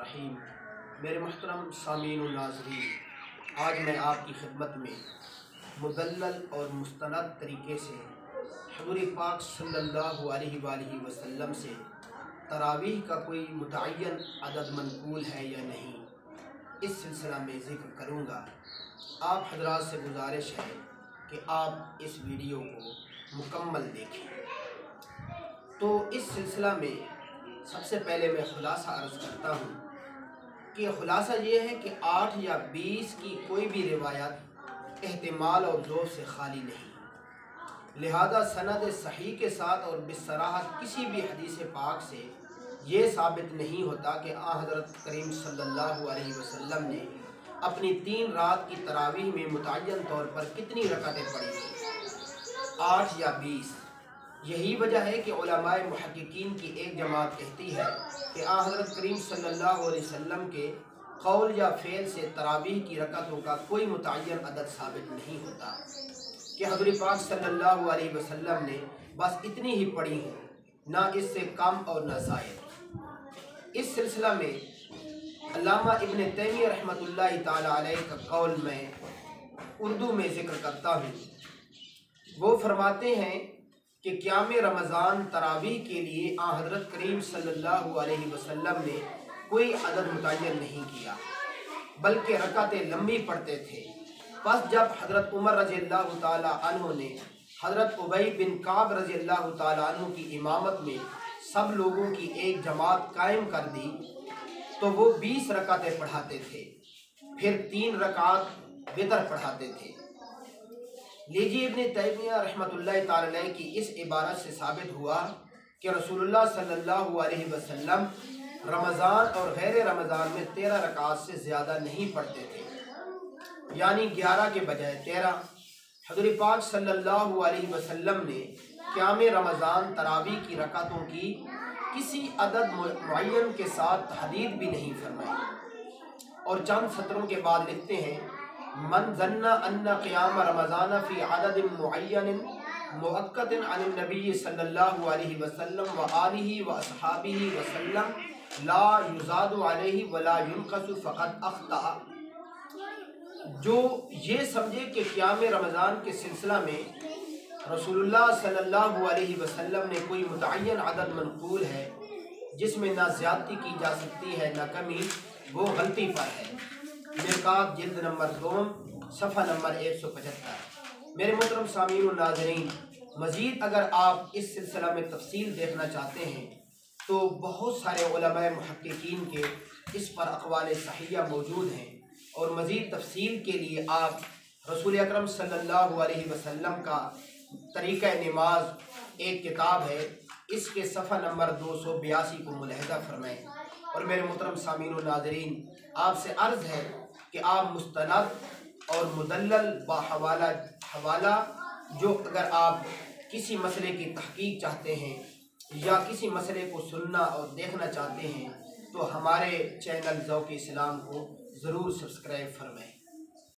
रहीम। मेरे मुहतरम सामीन व नाज़रीन, आज मैं आपकी खिदमत में मुदल्लल और मुस्तनद तरीके से हुज़ूर पाक सल्लल्लाहु अलैहि वसल्लम से तरावीह का कोई मुतअय्यन अदद मनक़ूल है या नहीं, इस सिलसिला में ज़िक्र करूँगा। आप हज़रात से गुजारिश है कि आप इस वीडियो को मुकम्मल देखें। तो इस सिलसिला में सबसे पहले मैं खुलासा अर्ज़ करता हूँ कि खुलासा ये है कि 8 या 20 की कोई भी रिवायत एहतिमाल और ज़ोर से खाली नहीं, लिहाजा सनद सही के साथ और बिसराहत किसी भी हदीस पाक से ये साबित नहीं होता कि हज़रत करीम सल्लल्लाहु अलैहि वसल्लम ने अपनी 3 रात की तरावीह में मुतअय्यन तौर पर कितनी रकातें पढ़ी थी, 8 या 20। यही वजह है कि उलमाए मुहक्किकीन की एक जमात कहती है कि हज़रत करीम सल्लल्लाहु अलैहि वसल्लम के कौल या फ़ेल से तरावीह की रकातों का कोई मुतअय्यन अदद साबित नहीं होता कि हज़रत पाक सल्लल्लाहु अलैहि वसल्लम ने बस इतनी ही पढ़ी हो, ना इससे कम और ना ज़ायद। इस सिलसिला में अल्लामा इब्न तैमिय्या रहमतुल्लाहि ताला अलैह का कौल मैं उर्दू में ज़िक्र करता हूँ। वो फरमाते हैं कि क़याम रमज़ान तरावीह के लिए हज़रत करीम सल्लल्लाहु अलैहि वसल्लम ने कोई अदद मुतय्यन नहीं किया, बल्कि रकातें लंबी पढ़ते थे। बस जब हज़रत उमर रज़ियल्लाहु ताला अन्हु ने हज़रत उबई बिन काब रज़ियल्लाहु ताला अन्हु की इमामत में सब लोगों की एक जमात कायम कर दी तो वो 20 रकातें पढ़ाते थे, फिर 3 रकात वितर पढ़ाते थे। लीजिए, इब्न तैमिय्या रहमतुल्लाहि ताला अलैह की इस इबारत से साबित हुआ कि रसूलुल्लाह सल्लल्लाहु अलैहि वसल्लम रमज़ान और गैर रमज़ान में 13 रकात से ज़्यादा नहीं पढ़ते थे, यानी 11 के बजाय 13। हज़रत पाक सल्लल्लाहु अलैहि वसल्लम ने क़याम रमज़ान तरावीह की रकातों की किसी अदद मुअय्यन के साथ तहदीद भी नहीं फरमाई और चंद सत्रों के बाद लिखते हैं, मन ज़न्ना अन्ना क़याम रमज़ान फ़ी अदद मुअय्यन मुअक्कदन अन नबी सल्लल्लाहु अलैहि वसल्लम व आलिहि व अस्हाबिहि वसल्लम ला युज़ादु अलैहि व ला युनक़सु फ़क़द अख़्ता। जो ये समझे कि क़याम रमज़ान के सिलसिला में रसूलुल्लाह सल्लल्लाहु अलैहि वसल्लम ने कोई मुतअय्यन अदद मनक़ूल है जिसमें ना ज़्यादती की जा सकती है ना कमी, वो गलती पर है। मिरकात जिल्द नंबर 2 सफ़ा नंबर 175। मेरे मोहतरम सामीन व नाज़रीन, मज़ीद अगर आप इस सिलसिला में तफसील देखना चाहते हैं तो बहुत सारे उलमाए मुहक्किकीन के इस पर अक़वाल सहिया मौजूद हैं और मज़ीद तफसील के लिए आप रसूल अकरम सल्लल्लाहु अलैहि वसल्लम का तरीक़ा नमाज एक किताब है, इसके सफ़ा नंबर 282 को मुलाहिज़ा फरमाएँ। और मेरे मोहतरम सामीन व नाज़रीन, आपसे अर्ज़ है कि आप मुस्तनद और मुदल्लल हवाला जो अगर आप किसी मसले की तहक़ीक़ चाहते हैं या किसी मसले को सुनना और देखना चाहते हैं तो हमारे चैनल ज़ौक़-ए-इस्लाम को ज़रूर सब्सक्राइब फरमाएँ।